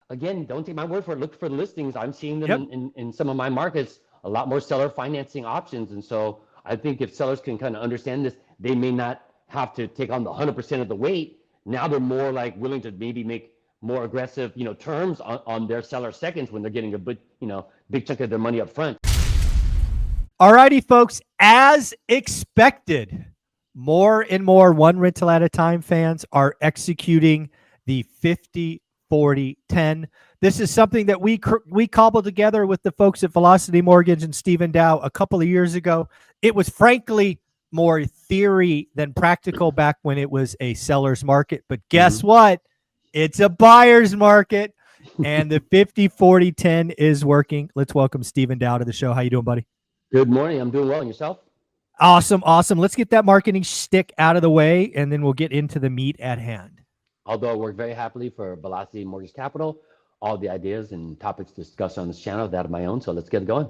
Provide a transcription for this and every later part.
again, don't take my word for it. Look for the listings. I'm seeing them Yep. in some of my markets, a lot more seller financing options. And so I think if sellers can kind of understand this, they may not have to take on the 100% of the weight. Now they're more like willing to maybe make more aggressive, terms on their seller seconds when they're getting a big chunk of their money up front. All righty, folks, as expected, more and more One Rental at a Time fans are executing the 50-40-10. This is something that we cobbled together with the folks at Velocity Mortgage and Stephen Dow a couple of years ago. It was frankly more theory than practical back when it was a seller's market. But guess what? It's a buyer's market, and the 50-40-10 is working. Let's welcome Stephen Dow to the show. How you doing, buddy? Good morning. I'm doing well. And yourself? Awesome. Let's get that marketing shtick out of the way, and then we'll get into the meat at hand. Although I work very happily for Velocity Mortgage Capital, all the ideas and topics discussed on this channel, that of my own. So let's get going.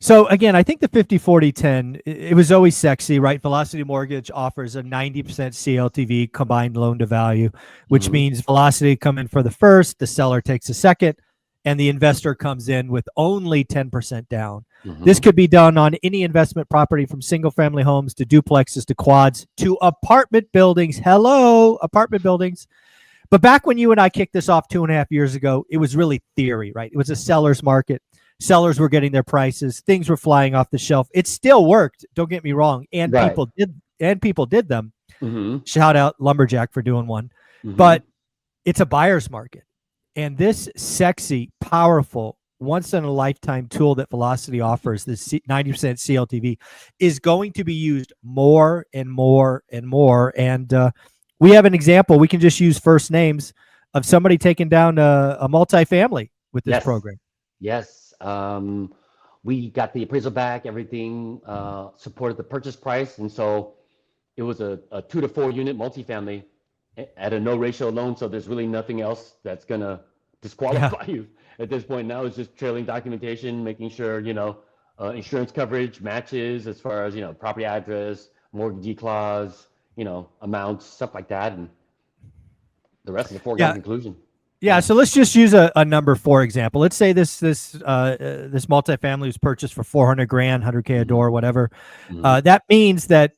So again, I think the 50-40-10, it was always sexy, right? Velocity Mortgage offers a 90% CLTV combined loan to value, which means Velocity come in for the first, the seller takes a second, and the investor comes in with only 10% down. This could be done on any investment property, from single family homes to duplexes to quads to apartment buildings. Hello, apartment buildings. But back when you and I kicked this off 2.5 years ago, it was really theory, right? It was a seller's market. Sellers were getting their prices. Things were flying off the shelf. It still worked. Don't get me wrong. And people did them. Shout out Lumberjack for doing one. But it's a buyer's market. And this sexy, powerful, once-in-a-lifetime tool that Velocity offers, this 90% CLTV, is going to be used more and more and more. And we have an example. We can just use first names of somebody taking down a multifamily with this program. Yes. We got the appraisal back, everything supported the purchase price. And so it was a 2 to 4 unit multifamily at a no ratio loan. So there's really nothing else that's going to disqualify you at this point. Now it's just trailing documentation, making sure, insurance coverage matches as far as, property address, mortgagee clause, amounts, stuff like that. And the rest is a foregone conclusion. Yeah, so let's just use a number, for example. Let's say this multifamily was purchased for $400,000, $100K a door, whatever. That means that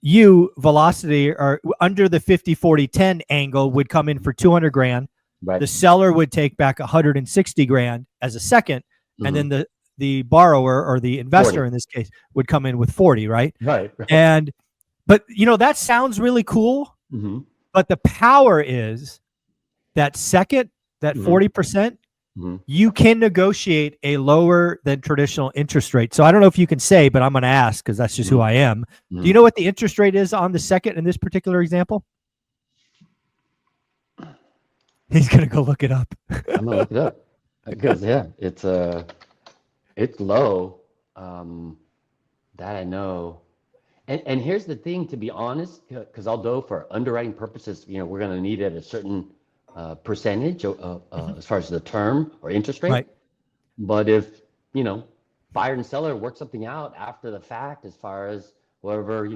you, Velocity, are under the 50-40-10 angle, would come in for $200,000. Right. The seller would take back $160,000 as a second, and then the borrower, or the investor 40. in this case, would come in with 40, right? Right. But that sounds really cool. But the power is that second, that 40%, you can negotiate a lower than traditional interest rate. So I don't know if you can say, but I'm going to ask because that's just who I am. Do you know what the interest rate is on the second in this particular example? He's going to go look it up. I'm going to look it up because, it's low. That I know. And here's the thing, to be honest, because although for underwriting purposes, we're going to need it at a certain percentage as far as the term or interest rate. Right. But if, buyer and seller work something out after the fact, as far as whatever,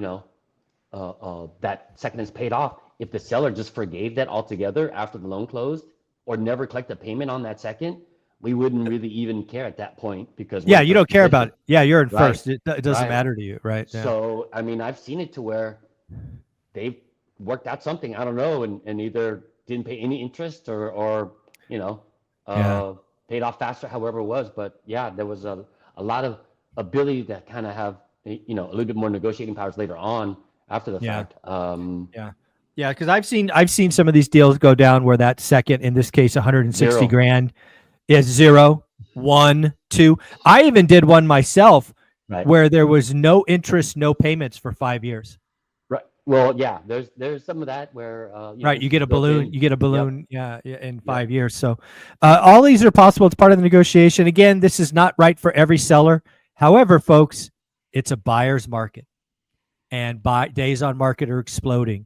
that second is paid off, if the seller just forgave that altogether after the loan closed or never collect a payment on that second, we wouldn't really even care at that point, because you don't care about it. Yeah, you're in first. It doesn't matter to you, right? Yeah. So, I mean, I've seen it to where they've worked out something, I don't know, and either didn't pay any interest or paid off faster, however it was. But yeah, there was a lot of ability to kind of have a little bit more negotiating powers later on after the fact. Yeah, because I've seen some of these deals go down where that second, in this case, $160,000 is 0, 1, 2. I even did one myself where there was no interest, no payments for 5 years. Right. Well, yeah, there's some of that where you get a balloon, in 5 years. So all these are possible. It's part of the negotiation. Again, this is not right for every seller. However, folks, it's a buyer's market, and days on market are exploding.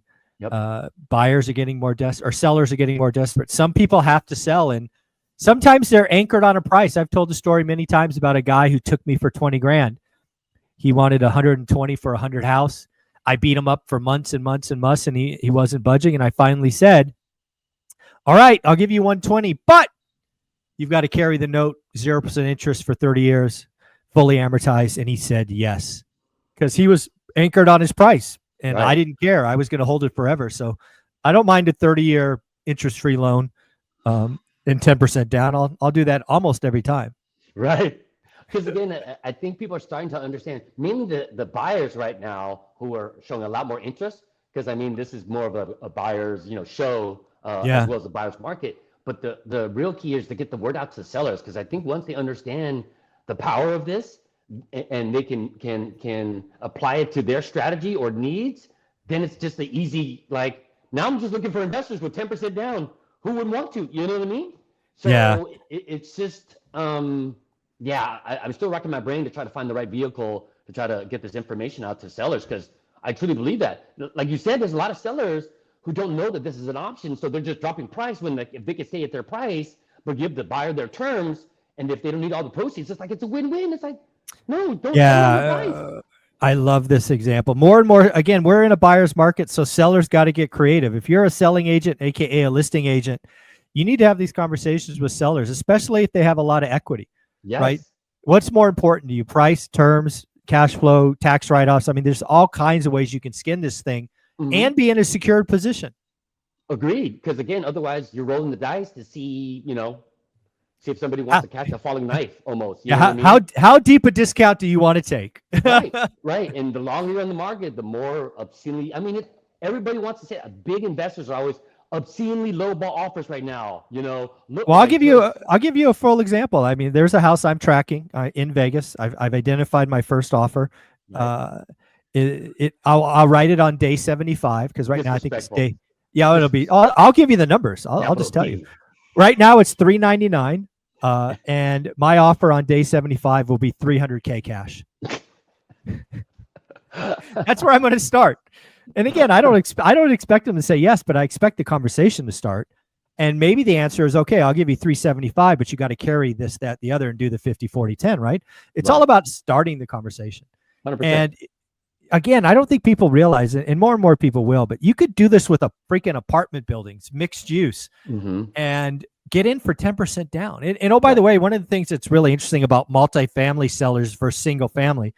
Buyers are getting more desperate, or sellers are getting more desperate. Some people have to sell, and sometimes they're anchored on a price. I've told the story many times about a guy who took me for $20,000. He wanted 120 for 100 house. I beat him up for months and months and months, and he wasn't budging. And I finally said, all right, I'll give you 120, but you've got to carry the note, 0% interest for 30 years, fully amortized. And he said yes, because he was anchored on his price. And I Right. didn't care. I was going to hold it forever. So I don't mind a 30-year interest-free loan and 10% down. I'll do that almost every time. Right. Because again, I think people are starting to understand, mainly the buyers right now who are showing a lot more interest. Because I mean, this is more of a buyer's show as Yeah. well as the buyer's market. But the real key is to get the word out to the sellers. Because I think once they understand the power of this and they can apply it to their strategy or needs, then it's just the easy, like, now I'm just looking for investors with 10% down. Who would want to? You know what I mean? Yeah. So it's just yeah, I'm still racking my brain to try to find the right vehicle to try to get this information out to sellers, because I truly believe that. Like you said, there's a lot of sellers who don't know that this is an option, so they're just dropping price when if they could stay at their price, but give the buyer their terms, and if they don't need all the proceeds, it's like it's a win-win. It's like, no, don't settle on the price. I love this example. More and more, again, we're in a buyer's market, so sellers got to get creative. If you're a selling agent, aka a listing agent, you need to have these conversations with sellers, especially if they have a lot of equity. Yes. Right? What's more important to you? Price, terms, cash flow, tax write-offs? I mean, there's all kinds of ways you can skin this thing and be in a secured position. Agreed. Because again, otherwise you're rolling the dice to see, see if somebody wants to catch a falling knife almost. You know what I mean? How deep a discount do you want to take? Right. And the longer you're in the market, the more obscenely, I mean, everybody wants to say, big investors are always obscenely lowball offers right now. Well, I'll give you a full example. I mean, there's a house I'm tracking in Vegas. I've identified my first offer. Right. I'll write it on day 75, because right now I think it's day. Yeah, it'll be. I'll give you the numbers. I'll just tell you. Right now it's $399, and my offer on day 75 will be $300K cash. That's where I'm going to start. And again, I don't expect them to say yes, but I expect the conversation to start. And maybe the answer is, okay, I'll give you 375, but you got to carry this, that, the other, and do the 50, 40, 10, right? It's all about starting the conversation. 100%. And again, I don't think people realize it, and more people will, but you could do this with a freaking apartment buildings, mixed use, and get in for 10% down. And oh, by the way, one of the things that's really interesting about multifamily sellers versus single family,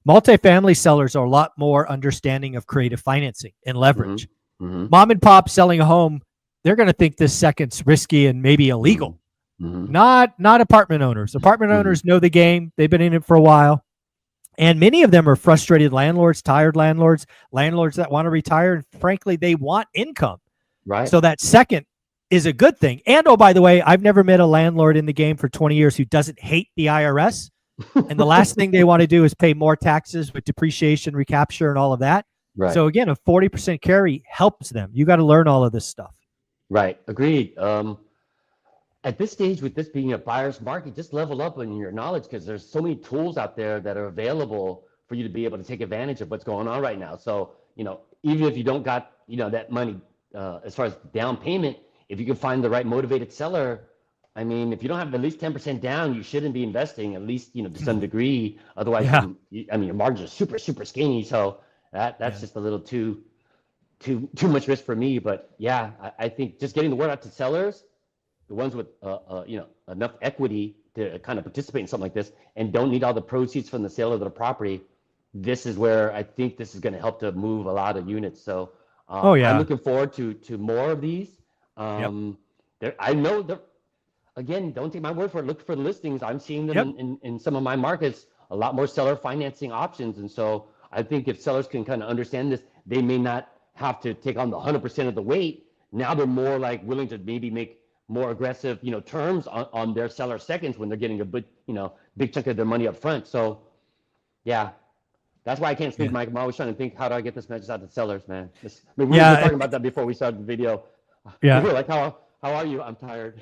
multifamily sellers are a lot more understanding of creative financing and leverage. Mom and pop selling a home, they're going to think this second's risky and maybe illegal. Not apartment owners. Apartment owners know the game. They've been in it for a while. And many of them are frustrated landlords, tired landlords that want to retire. And frankly, they want income. Right. So that second is a good thing. And oh, by the way, I've never met a landlord in the game for 20 years who doesn't hate the IRS. And the last thing they want to do is pay more taxes with depreciation, recapture, and all of that. Right. So again, a 40% carry helps them. You got to learn all of this stuff. Right. Agreed. At this stage, with this being a buyer's market, just level up in your knowledge, because there's so many tools out there that are available for you to be able to take advantage of what's going on right now. So, even if you don't got, that money as far as down payment, if you can find the right motivated seller, I mean, if you don't have at least 10% down, you shouldn't be investing, at least, to some degree. Otherwise, your margins are super, super skinny. So that's just a little too much risk for me. But yeah, I think just getting the word out to sellers, the ones with enough equity to kind of participate in something like this and don't need all the proceeds from the sale of their property, this is where I think this is going to help to move a lot of units. So I'm looking forward to more of these. I know that, again, don't take my word for it. Look for the listings. I'm seeing them in some of my markets, a lot more seller financing options. And so I think if sellers can kind of understand this, they may not have to take on the 100% of the weight. Now they're more like willing to maybe make more aggressive, terms on their seller seconds when they're getting a big chunk of their money up front. So yeah, that's why I can't sleep, Mike. I'm always trying to think, how do I get this message out to sellers, man? We were talking about that before we started the video. Yeah. We were like, how are you? I'm tired.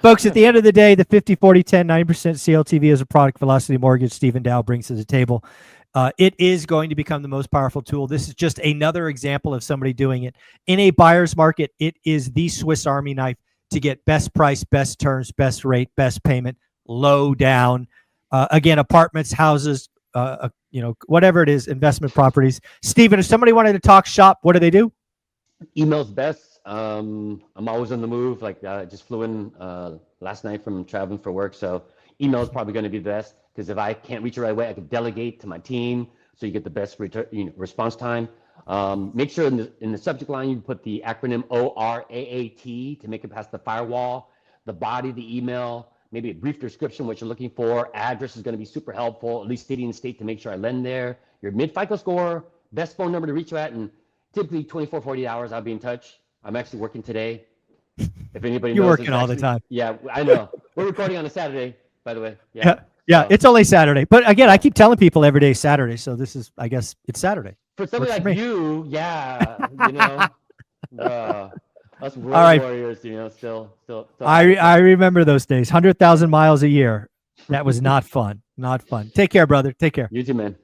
Folks, at the end of the day, the 50, 40, 10, 90% CLTV is a product Velocity Mortgage Stephen Dow brings to the table. It is going to become the most powerful tool. This is just another example of somebody doing it. In a buyer's market, it is the Swiss Army knife to get best price, best terms, best rate, best payment, low down. Again, apartments, houses, whatever it is, investment properties. Stephen, if somebody wanted to talk shop, what do they do? Email's best. I'm always on the move. Like just flew in last night from traveling for work, so email is probably going to be the best because if I can't reach it right away, I can delegate to my team so you get the best response time. Make sure in the subject line you put the acronym ORaaT to make it past the firewall. The body, the email, maybe a brief description what you're looking for. Address is going to be super helpful, at least city and state to make sure I lend there. Your mid FICO score, best phone number to reach you at, and typically 24, 48 hours I'll be in touch. I'm actually working today. If anybody You're knows, working all the time. Yeah, I know. We're recording on a Saturday, by the way. Yeah, So, it's only Saturday. But again, I keep telling people every day is Saturday. So this is, I guess, it's Saturday. for somebody Works for like me. you, yeah, us road All right. warriors, still. I remember those days. 100,000 miles a year. That was not fun. Not fun. Take care, brother. Take care. You too, man.